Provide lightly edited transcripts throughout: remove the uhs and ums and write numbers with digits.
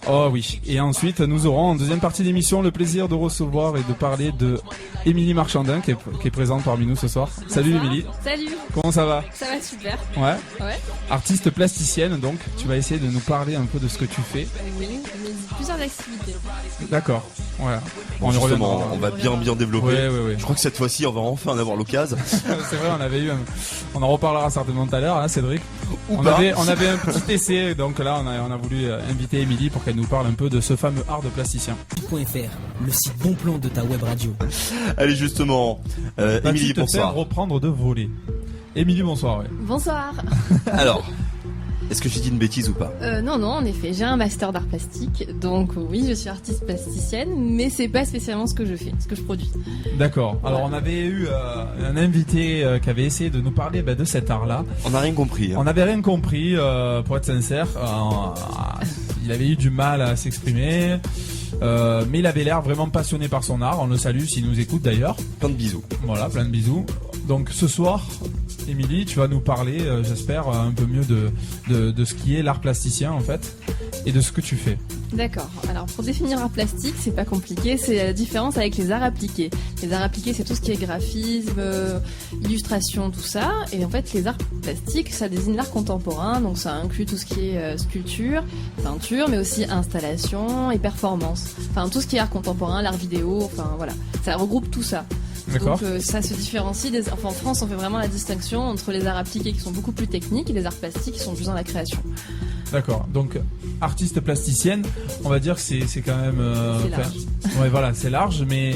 Oh oui. Et ensuite, nous aurons en deuxième partie d'émission le plaisir de recevoir et de parler de Émilie Marchandin qui est présente parmi nous ce soir. Salut Émilie. Salut. Comment ça va? Ça va super. Ouais. Ouais. Artiste plasticienne, donc tu vas essayer de nous parler un peu de ce que tu fais. Oui, mais plusieurs activités. D'accord. Voilà. Bon, On y justement, reviendra. on va bien développer. Ouais. Je crois que cette fois-ci, on va enfin en avoir l'occasion. C'est vrai, on en reparlera certainement tout à l'heure, hein, Cédric. Ou On pas. avait un petit essai, donc là on a voulu inviter Émilie pour qu'elle nous parle un peu de ce fameux art de plasticien. .fr, le site bon plan de ta web radio. Allez, justement, Émilie, te bonsoir. faire reprendre de voler. Émilie, bonsoir. Ouais. Bonsoir. Alors, est-ce que j'ai dit une bêtise ou pas? Non, en effet, j'ai un master d'art plastique, donc oui, je suis artiste plasticienne, mais c'est pas spécialement ce que je fais, ce que je produis. D'accord. Alors on avait eu un invité qui avait essayé de nous parler de cet art-là. On n'a rien compris. Hein. On n'avait rien compris, pour être sincère. Il avait eu du mal à s'exprimer, mais il avait l'air vraiment passionné par son art. On le salue s'il nous écoute d'ailleurs. Plein de bisous. Voilà, plein de bisous. Donc ce soir, Émilie, tu vas nous parler, j'espère, un peu mieux de ce qui est l'art plasticien en fait, et de ce que tu fais. D'accord. Alors pour définir art plastique, c'est pas compliqué, c'est la différence avec les arts appliqués. Les arts appliqués, c'est tout ce qui est graphisme, illustration, tout ça. Et en fait, les arts plastiques, ça désigne l'art contemporain, donc ça inclut tout ce qui est sculpture, peinture, mais aussi installation et performance. Enfin, tout ce qui est art contemporain, l'art vidéo, enfin voilà. Ça regroupe tout ça. D'accord. Donc ça se différencie en France on fait vraiment la distinction entre les arts appliqués qui sont beaucoup plus techniques et les arts plastiques qui sont plus dans la création. D'accord. Donc artiste plasticienne, on va dire que c'est quand même C'est large. Ouais, voilà, c'est large, mais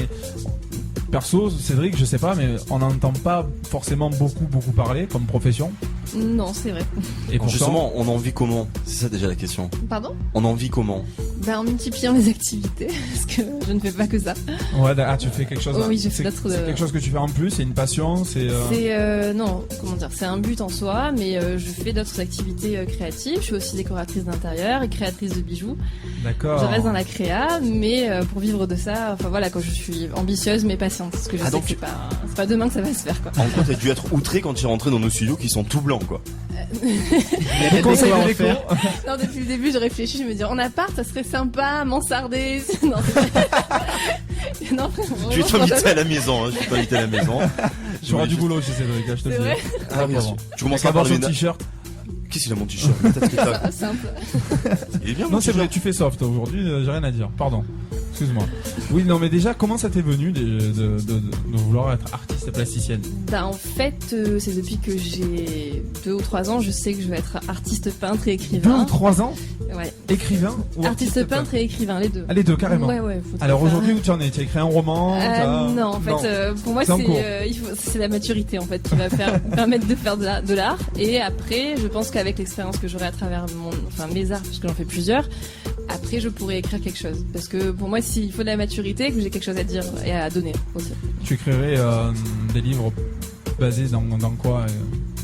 perso, Cédric, je sais pas, mais on n'entend pas forcément beaucoup parler comme profession. Non, c'est vrai. Et pourtant, Justement, on en vit comment? C'est ça déjà la question. Pardon? On en vit comment? En multipliant les activités, parce que je ne fais pas que ça. ouais, tu fais quelque chose. Oh oui, je c'est fais d'autres. c'est quelque chose que tu fais en plus, c'est une passion, c'est. Non, comment dire, c'est un but en soi, mais je fais d'autres activités créatives. Je suis aussi décoratrice d'intérieur et créatrice de bijoux. D'accord. Je reste dans la créa, mais pour vivre de ça, enfin voilà, quand je suis ambitieuse mais patiente, parce que je sais donc que c'est pas demain que ça va se faire, quoi. En gros, t'as dû être outré quand tu es rentré dans nos studios qui sont tout blancs, quoi. Il y a des conseils de déco. Non, depuis le début, je réfléchis, je me dis en appart, ça serait sympa, mansardé. Non, non, vraiment, Je vais t'inviter à la maison, hein. Je vais t'inviter à la maison. Tu auras du boulot chez Cédric, je te le C'est vrai. dis. Ah, bien sûr. Tu commences à Avoir parler son de t-shirt. Qu'est-ce qu'il a mon t-shirt? Peut-être que t'as- Simple. Il est bien, mon Non, c'est t-shirt. vrai, tu fais soft aujourd'hui, j'ai rien à dire. Pardon. Excuse-moi. Oui, non, mais déjà, comment ça t'est venu de vouloir être artiste plasticienne? En fait, c'est depuis que j'ai 2 ou 3 ans, je sais que je vais être artiste peintre et 2 écrivain. ou 3 ans? Ouais. Écrivain ou Artiste peintre et écrivain, les deux. Ah, les deux, carrément. Ouais, faut Alors faire. aujourd'hui, où tu en es? Tu as écrit un roman? Non, en fait, pour moi, C'est en cours. c'est la maturité en fait qui va permettre de faire de l'art. Et après, je pense qu'avec l'expérience que j'aurai à travers mes arts, puisque j'en fais plusieurs, après, je pourrais écrire quelque chose. Parce que pour moi, s'il faut de la maturité, que j'ai quelque chose à dire et à donner aussi. Tu écrirais des livres basés dans quoi?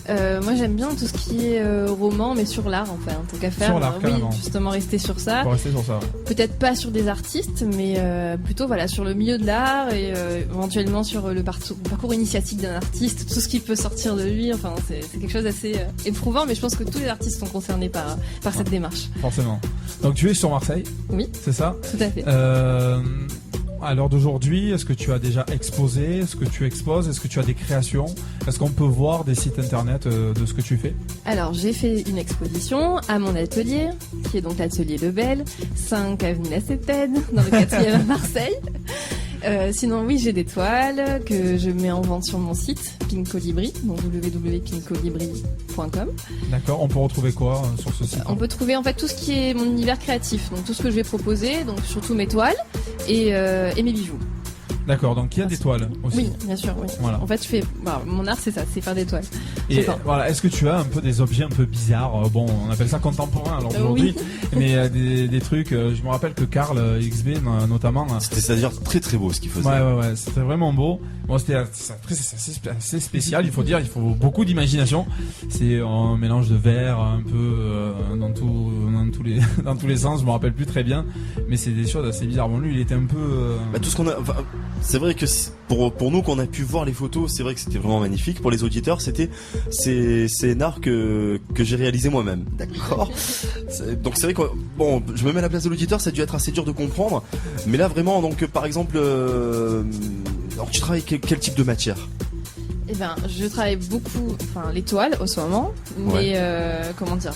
Moi, j'aime bien tout ce qui est roman, mais sur l'art, en fait, en tant qu'à faire. Sur l'art, oui, carrément. justement, rester sur ça. Pour rester sur ça. Peut-être pas sur des artistes, mais plutôt voilà sur le milieu de l'art et éventuellement sur le parcours initiatique d'un artiste, tout ce qui peut sortir de lui. Enfin, c'est quelque chose d'assez éprouvant, mais je pense que tous les artistes sont concernés par cette démarche. Forcément. Donc tu es sur Marseille? Oui. C'est ça? Tout à fait. À l'heure d'aujourd'hui, est-ce que tu as déjà exposé? Est-ce que tu exposes? Est-ce que tu as des créations? Est-ce qu'on peut voir des sites internet de ce que tu fais? Alors, j'ai fait une exposition à mon atelier, qui est donc l'atelier Lebel, 5 avenue La Cétaine, dans le 4e à Marseille. Sinon, oui, j'ai des toiles que je mets en vente sur mon site, Pink Colibri, donc www.pinkcolibri.com. D'accord, on peut retrouver quoi sur ce site? On peut trouver en fait tout ce qui est mon univers créatif, donc tout ce que je vais proposer, donc surtout mes toiles et mes bijoux. D'accord, donc il y a des toiles aussi. Oui, bien sûr, oui. Voilà. En fait, mon art c'est ça, c'est faire des toiles. Et Enfin, voilà, est-ce que tu as un peu des objets un peu bizarres? Bon, on appelle ça contemporain alors aujourd'hui, mais des trucs. Je me rappelle que Karl XB notamment. C'est-à-dire très très beau ce qu'il faisait. Ouais, c'était vraiment beau. Bon, c'était assez spécial. Il faut dire, il faut beaucoup d'imagination. C'est un mélange de verre un peu dans tous les sens. Je me rappelle plus très bien, mais c'est des choses assez bizarres. Bon, lui, il était un peu. Tout ce qu'on a. c'est vrai que pour nous qu'on a pu voir les photos, c'est vrai que c'était vraiment magnifique. Pour les auditeurs, c'est un art que j'ai réalisé moi-même. D'accord. Donc c'est vrai que bon, je me mets à la place de l'auditeur, ça a dû être assez dur de comprendre. Mais là vraiment, donc par exemple, alors tu travailles quel type de matière? Eh ben, je travaille beaucoup, les toiles en ce moment, mais comment dire,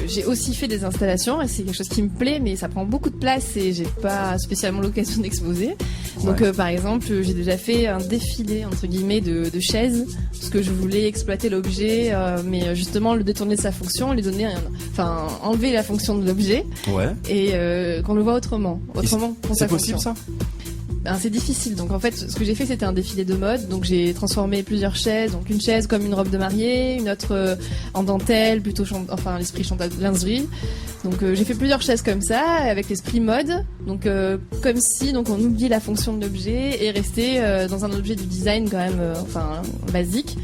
j'ai aussi fait des installations et c'est quelque chose qui me plaît, mais ça prend beaucoup de place et j'ai pas spécialement l'occasion d'exposer. Donc par exemple, j'ai déjà fait un défilé entre guillemets de chaises parce que je voulais exploiter l'objet, mais justement le détourner de sa fonction, lui donner, enlever la fonction de l'objet et qu'on le voit autrement. C'est possible ça? C'est difficile. Donc en fait, ce que j'ai fait, c'était un défilé de mode. Donc j'ai transformé plusieurs chaises. Donc une chaise comme une robe de mariée, une autre en dentelle, plutôt l'esprit lingerie. Donc j'ai fait plusieurs chaises comme ça, avec l'esprit mode. Donc comme si on oubliait la fonction de l'objet et restait dans un objet du design quand même, basique.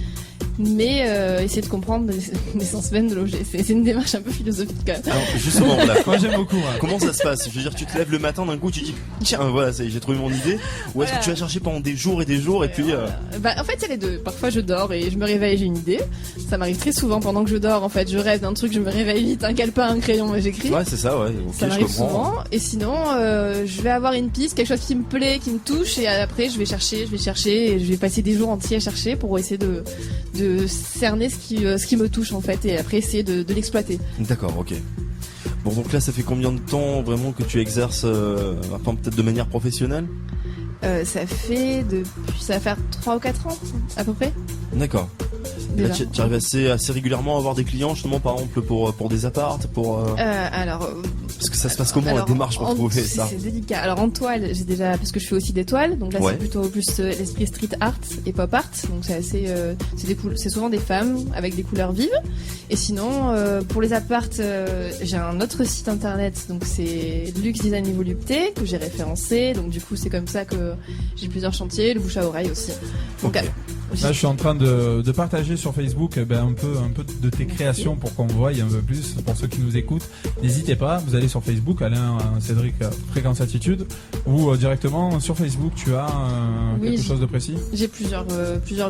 Mais essayer de comprendre l'essence même de l'objet. C'est une démarche un peu philosophique quand même. Alors justement, moi j'aime beaucoup. Comment ça se passe? Je veux dire, tu te lèves le matin d'un coup, tu dis tiens voilà, ça y est, j'ai trouvé mon idée. Ou est-ce que tu vas chercher pendant des jours et des jours et puis en fait, il y a les deux. Parfois je dors et je me réveille, j'ai une idée. Ça m'arrive très souvent pendant que je dors. En fait, je rêve d'un truc, je me réveille vite, un calepin, un crayon et j'écris. Ouais, c'est ça, ouais. Okay, ça m'arrive souvent. Et sinon, je vais avoir une piste, quelque chose qui me plaît, qui me touche, et après je vais chercher, et je vais passer des jours entiers à chercher pour essayer de cerner ce qui me touche en fait, et après essayer de l'exploiter. D'accord, ok. Bon, donc là, ça fait combien de temps vraiment que tu exerces, peut-être de manière professionnelle? Ça va faire 3 ou 4 ans à peu près. D'accord. Là, tu arrives assez régulièrement à avoir des clients, justement, par exemple pour des appartes, parce que ça se passe comment la démarche pour trouver ça? C'est délicat. Alors en toile, j'ai déjà, parce que je fais aussi des toiles, donc là c'est plutôt plus l'esprit street art et pop art, donc c'est assez, c'est souvent des femmes avec des couleurs vives. Et sinon, pour les appartes, j'ai un autre site internet, donc c'est Luxe Design et Volupté que j'ai référencé, donc du coup c'est comme ça que j'ai plusieurs chantiers, le bouche à oreille aussi. Donc, là, je suis en train de partager sur Facebook un peu de tes créations pour qu'on voie un peu plus. Pour ceux qui nous écoutent, n'hésitez pas, vous allez sur Facebook, Alain Cédric Fréquence Attitude, ou directement sur Facebook, tu as quelque chose de précis? J'ai plusieurs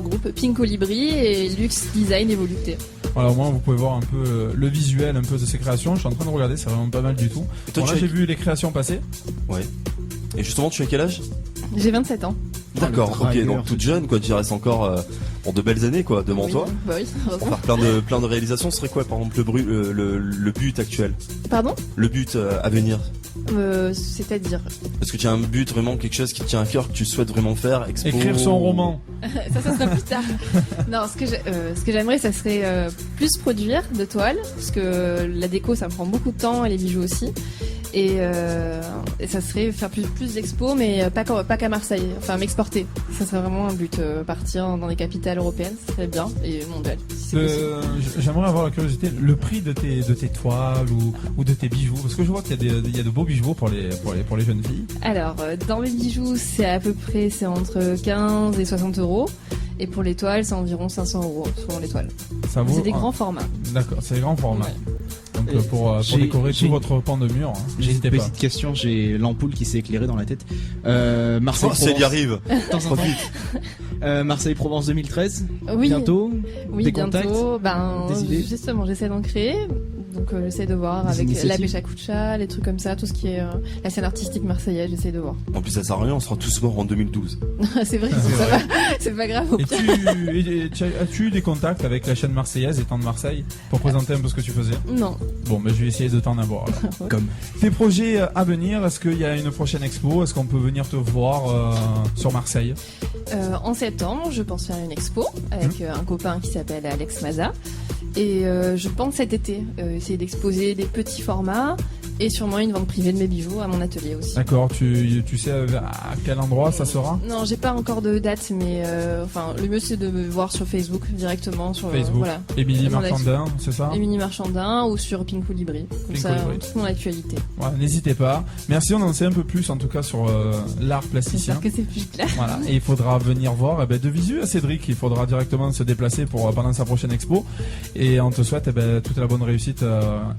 groupes, Pink Colibri et Luxe Design et Volupté. Voilà, au moins vous pouvez voir un peu le visuel un peu de ces créations. Je suis en train de regarder, c'est vraiment pas mal du tout. Bon, là, j'ai vu les créations passer. Ouais. Et justement, tu as quel âge? J'ai 27 ans. D'accord, ok, donc toute jeune, quoi, tu restes encore pour de belles années, quoi, devant toi. Bah oui, pour faire plein de réalisations, ce serait quoi, par exemple, le but actuel? Pardon? Le but à venir? C'est-à-dire? Est-ce que tu as un but, vraiment quelque chose qui te tient à cœur, que tu souhaites vraiment faire? Écrire son roman. Ça sera plus tard. Non, ce que j'aimerais, ça serait plus produire de toiles, parce que la déco, ça me prend beaucoup de temps, et les bijoux aussi. Et ça serait faire plus d'expos, mais pas qu'à Marseille, enfin m'exporter. Ça serait vraiment un but, partir dans les capitales européennes, ça serait bien, et mondiales. Si j'aimerais avoir la curiosité, le prix de tes toiles ou de tes bijoux, parce que je vois qu'il y a de beaux bijoux pour les jeunes filles. Alors, dans mes bijoux, c'est entre 15 et 60 euros. Et pour les toiles, c'est environ 500 euros selon les toiles. C'est des grands formats. D'accord, c'est des grands formats. Ouais. Donc pour décorer tout votre pan de mur, j'ai une petite question, j'ai l'ampoule qui s'est éclairée dans la tête. Marseille, ça y arrive. Marseille-Provence 2013. Oui. Bientôt. Oui, des bientôt. contacts, des idées. Justement, j'essaie d'en créer. Donc j'essaie de voir avec la Béchakucha, les trucs comme ça, tout ce qui est la scène artistique marseillaise, j'essaie de voir. En plus ça sert à rien, on sera tous morts en 2012. C'est vrai, ça va, c'est pas grave. As-tu eu des contacts avec la chaîne marseillaise étant de Marseille pour présenter un peu ce que tu faisais? Non. Bon, je vais essayer de t'en avoir. Ouais. Comme tes projets à venir, est-ce qu'il y a une prochaine expo? Est-ce qu'on peut venir te voir sur Marseille? En septembre, je pense faire une expo avec un copain qui s'appelle Alex Maza. Et je pense cet été essayer d'exposer des petits formats et sûrement une vente privée de mes bijoux à mon atelier aussi. D'accord, tu sais à quel endroit ça sera? Non, j'ai pas encore de date, mais le mieux c'est de me voir sur Facebook directement. Sur Facebook, voilà. Émilie Marchandin, c'est ça? Émilie Marchandin ou sur Pink Colibri, comme ça, toute mon actualité. Ouais, n'hésitez pas. Merci, on en sait un peu plus en tout cas sur l'art plasticien. J'espère que c'est plus clair. Voilà, et il faudra venir voir de visu à Cédric, il faudra directement se déplacer pendant sa prochaine expo. Et on te souhaite toute la bonne réussite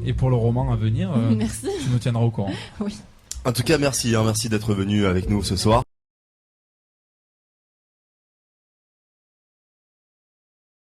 et pour le roman à venir. Merci. Tu nous tiendras au courant. Oui. En tout cas, merci d'être venu avec nous ce soir.